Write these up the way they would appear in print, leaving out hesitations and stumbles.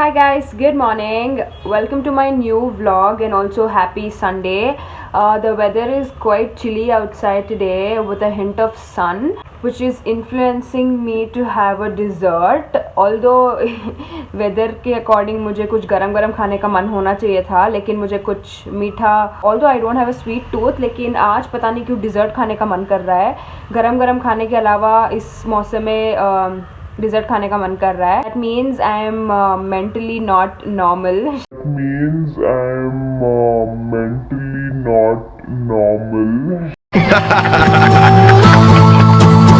Hi guys, good morning. Welcome to my new vlog and also happy Sunday. The weather is quite chilly outside today with a hint of sun, which is influencing me to have a dessert. Although weather के according मुझे कुछ गरम गरम खाने का मन होना चाहिए था, लेकिन मुझे कुछ मीठा, although I don't have a sweet tooth, लेकिन आज पता नहीं क्यों dessert खाने का मन कर रहा है. गरम गरम खाने के अलावा इस मौसम में डिज़र्ट खाने का मन कर रहा है. That means I am mentally not normal. Means I'm mentally not normal.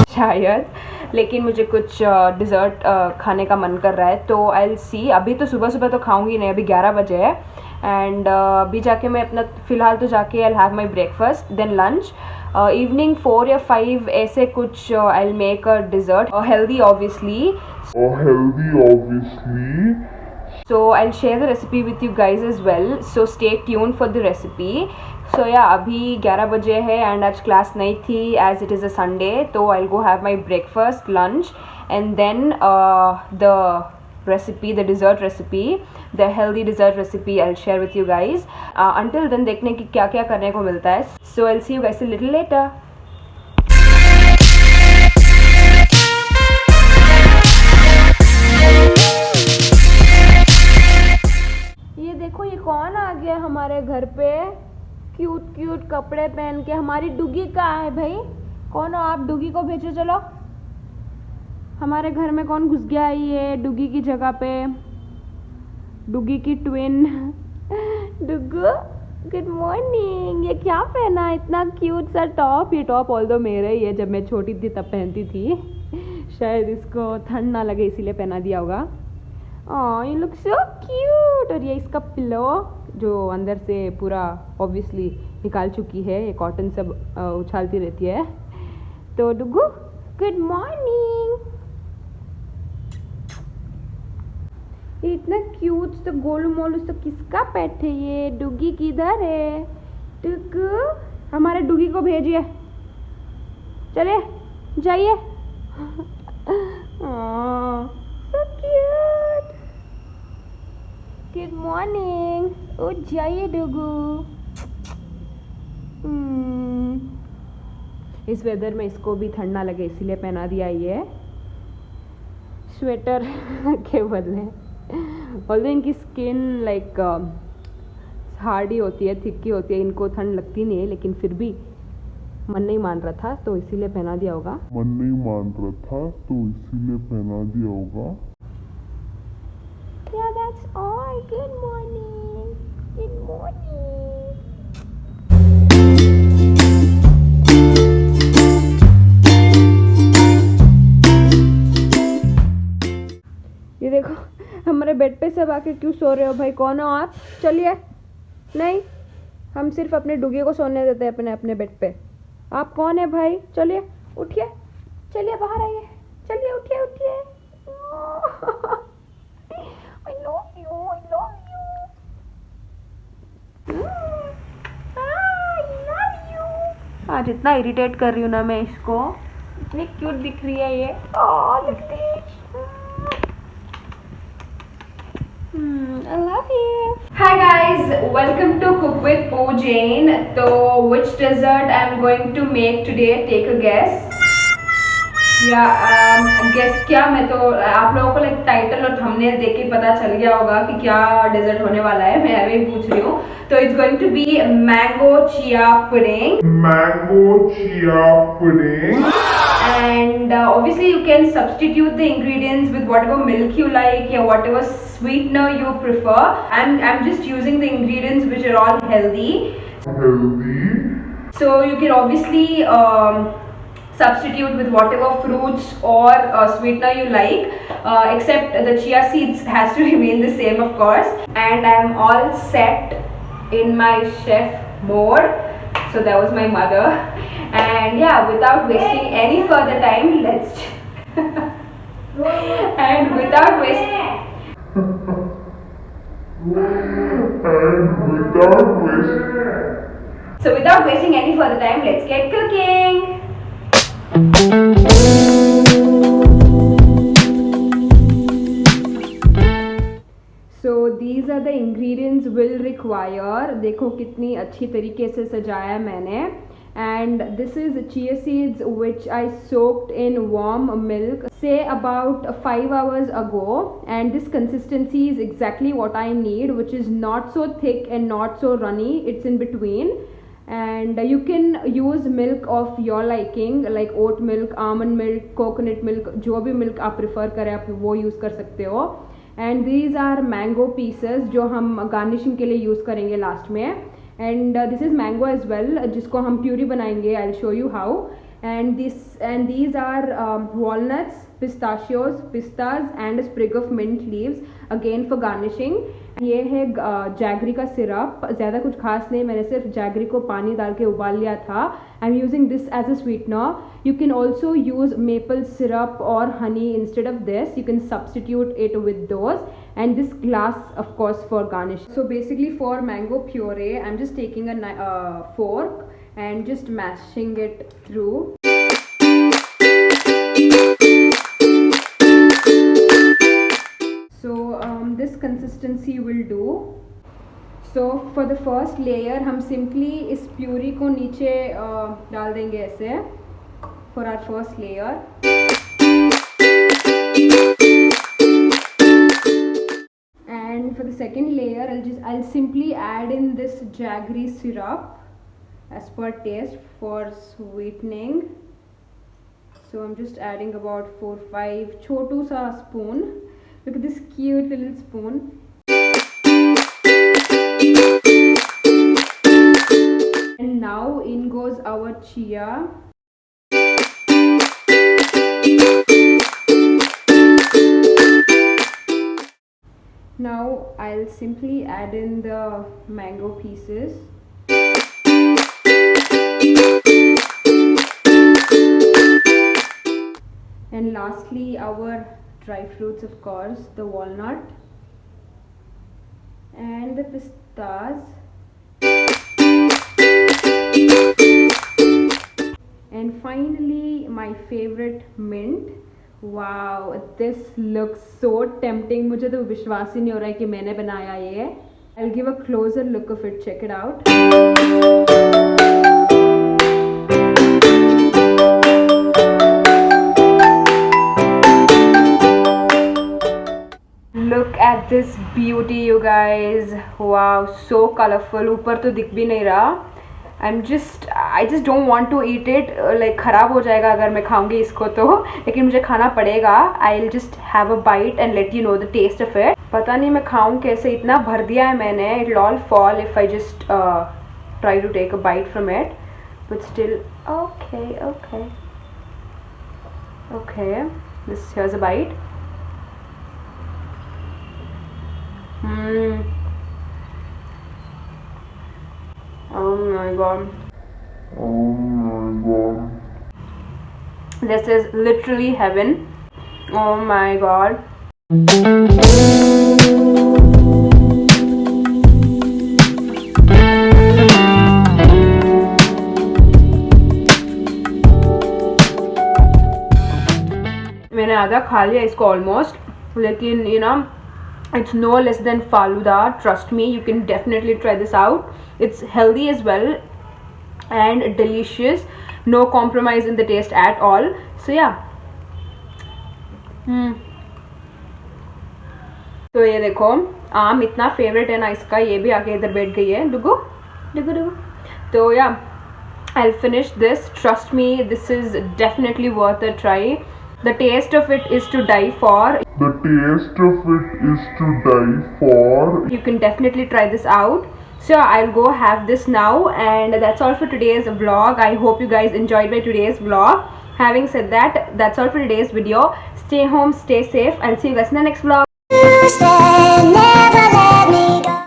शायद, लेकिन मुझे कुछ डिज़र्ट खाने का मन कर रहा है, तो आई विल सी. अभी तो सुबह सुबह तो खाऊंगी नहीं, अभी 11 बजे है. एंड अभी जाके मैं अपना फ़िलहाल तो जाके I will have my breakfast, then lunch. Evening 4 या 5 ऐसे कुछ I will make a dessert, healthy obviously. So I'll share the recipe with you guys as well. So stay tuned for the recipe. So yeah, अभी 11 बजे है and आज class नहीं थी as it is a Sunday. तो I'll go have my breakfast, lunch, and then the recipe, the dessert recipe, the healthy dessert recipe I'll share with you guys. Until then देखने की क्या क्या करने को मिलता है. So I'll see you guys a little later. ये देखो, ये कौन आ गया हमारे घर पे क्यूट क्यूट कपड़े पहन के. हमारी डुगी कहाँ है भाई? कौन हो आप? डुगी को भेजो. चलो, हमारे घर में कौन घुस गया है ये डुगी की जगह पे? डुगी की ट्विन डुगू, गुड मॉर्निंग. ये क्या पहना है? इतना क्यूट सा टॉप. ये टॉप ऑल्दो मेरा ही है, जब मैं छोटी थी तब पहनती थी. शायद इसको ठंड ना लगे इसीलिए पहना दिया होगा. ये लुक सो क्यूट. और ये इसका पिलो जो अंदर से पूरा ऑब्वियसली निकाल चुकी है, ये कॉटन सब उछालती रहती है. तो डुगू, गुड मॉर्निंग. ये इतना क्यूट सा गोलू मोलू सा किसका पेट है ये? डुगी किधर है? डुगू, हमारे डुगी को भेजिए. चलिए जाइए. So cute. Good morning. उठ जाइए डुगू. इस वेदर में इसको भी ठंड ना लगे इसीलिए पहना दिया ये स्वेटर के बदले. ऑल्दो इनकी स्किन लाइक हार्डी होती है, थिक्की होती है, इनको ठंड लगती नहीं है, लेकिन फिर भी मन नहीं मान रहा था तो इसीलिए पहना दिया होगा. Yeah, that's all. Good morning. Good morning. ये देखो, हमारे बेड पे सब आके क्यों सो रहे हो भाई? कौन हो आप? चलिए. नहीं, हम सिर्फ अपने डुगी को सोने देते हैं अपने अपने बेड पे. आप कौन है भाई? चलिए, उठिए. चलिए बाहर आइए. चलिए, उठिए उठिए. I love you. I love you. I love you. आज इतना इरिटेट कर रही हूँ ना मैं इसको. इतनी क्यूट दिख रही है ये. Look at this. I love you. Hi guys, welcome to Cook with Poo Jane. So which dessert I'm going to make today? Take a guess. Guess क्या? मैं तो आप लोगों को लाइक टाइटल और थंबनेल देख के पता चल गया होगा कि क्या डेजर्ट होने वाला है. मैं अभी पूछ रही हूँ. तो it's going to be mango chia pudding. And obviously you can substitute the ingredients with whatever milk you like or whatever sweetener you prefer. I'm just using the ingredients which are all healthy. So you can obviously substitute with whatever fruits or sweetener you like, except the chia seeds has to remain the same of course. And I'm all set in my chef mode. So that was my mother. And yeah, without wasting any further time, let's and without wasting any further time, let's get cooking. So these are the ingredients will require. देखो कितनी अच्छी तरीके से सजाया है मैंने. And this is chia seeds which I soaked in warm milk say about 5 hours ago, and this consistency is exactly what I need, which is not so thick and not so runny. It's in between. And you can use milk of your liking like oat milk, almond milk, coconut milk, जो भी milk आप prefer करें आप वो use कर सकते हो. And these are mango pieces जो हम garnishing के लिए use करेंगे last में. And this is mango as well जिसको हम प्यूरी बनाएंगे. I'll show you how. And these are walnuts, pistachios, pistas and a sprig of mint leaves again for garnishing. ये है जैगरी का सिरप. ज़्यादा कुछ खास नहीं, मैंने सिर्फ जैगरी को पानी डाल के उबाल लिया था. I am using this as a sweetener. You can also use maple syrup or honey instead of this. You can substitute it with those. And this glass of course for garnish. So basically for mango puree I'm just taking a fork and just mashing it through. So this consistency will do. So for the first layer हम simply इस puree को नीचे डाल देंगे ऐसे for our first layer. And for the second layer I'll simply add in this jaggery syrup as per taste for sweetening. So I'm just adding about 4-5 chotu sa spoon. Look at this cute little spoon. And now in goes our chia. Now I'll simply add in the mango pieces. And lastly our dry fruits, of course, the walnut and the pistas. And finally my favorite, mint. Wow, this looks so tempting. मुझे तो विश्वास ही नहीं हो रहा है कि मैंने बनाया ये. I'll give a closer look of it. Check it out. Look at this beauty, you guys. Wow, so colorful. ऊपर तो दिख भी नहीं रहा. I just don't want to eat it. Like खराब हो जाएगा अगर मैं खाऊंगी इसको तो, लेकिन मुझे खाना पड़ेगा. I'll just have a bite and let you know the taste of it. पता नहीं मैं खाऊं कैसे, इतना भर दिया है मैंने. It'll all fall if I just try to take a bite from it. But still, okay. Here's a bite. Oh my god. This is literally heaven. Oh my god. मैंने आधा खा लिया इसको ऑलमोस्ट, लेकिन it's no less than Faluda. Trust me, you can definitely try this out. It's healthy as well and delicious. No compromise in the taste at all. So yeah. तो ये देखो, आम इतना फेवरेट है ना इसका, ये भी आके इधर बैठ गई है. डुगू. तो yeah, I'll finish this. Trust me, this is definitely worth a try. The taste of it is to die for. You can definitely try this out. So I'll go have this now, and that's all for today's vlog. I hope you guys enjoyed my today's vlog. Having said that, that's all for today's video. Stay home, stay safe. I'll see you guys in the next vlog.